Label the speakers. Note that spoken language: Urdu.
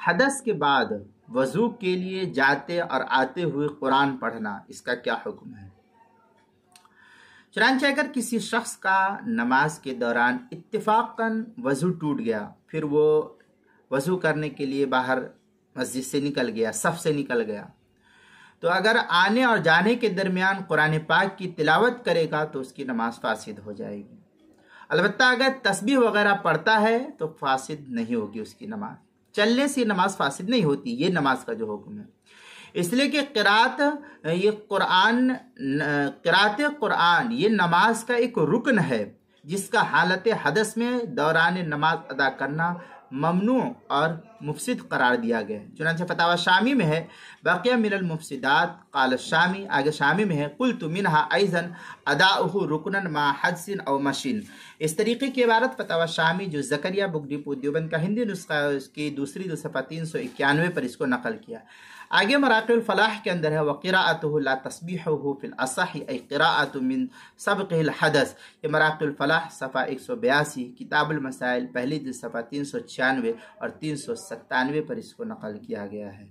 Speaker 1: حدث کے بعد وضو کے لیے جاتے اور آتے ہوئے قرآن پڑھنا، اس کا کیا حکم ہے؟ چنانچہ اگر کسی شخص کا نماز کے دوران اتفاقاً وضو ٹوٹ گیا، پھر وہ وضو کرنے کے لیے باہر مسجد سے نکل گیا، صف سے نکل گیا، تو اگر آنے اور جانے کے درمیان قرآن پاک کی تلاوت کرے گا تو اس کی نماز فاسد ہو جائے گی۔ البتہ اگر تسبیح وغیرہ پڑھتا ہے تو فاسد نہیں ہوگی اس کی نماز، چلنے سے نماز فاسد نہیں ہوتی، یہ نماز کا جو حکم ہے۔ اس لیے کہ قرات قرآن یہ نماز کا ایک رکن ہے، جس کا حالت حدث میں دوران نماز ادا کرنا ممنوع اور مفسد قرار دیا گیا ہے۔ چنانچہ فتاوی شامی میں ہے بقیہ من المفسدات قال الشامی، آگے شامی میں ہے قلت منها ایضا اداؤہ رکنا مع حدث او مشین۔ اس طریقے کی عبارت فتاوی شامی جو زکریہ بک ڈپو دیوبند کا ہندی نسخہ ہے، اس کی دوسری صفحہ 391 پر اس کو نقل کیا۔ آگے مراقب الفلاح کے اندر ہے وقراءته لا تسبیحه فی الاصح ای قراءة من سبقه الحدث، یہ مراقب الفلاح صفحہ 182 کتاب المسائل پہلی جلد صفحہ 396 اور 397 پر اس کو نقل کیا گیا ہے۔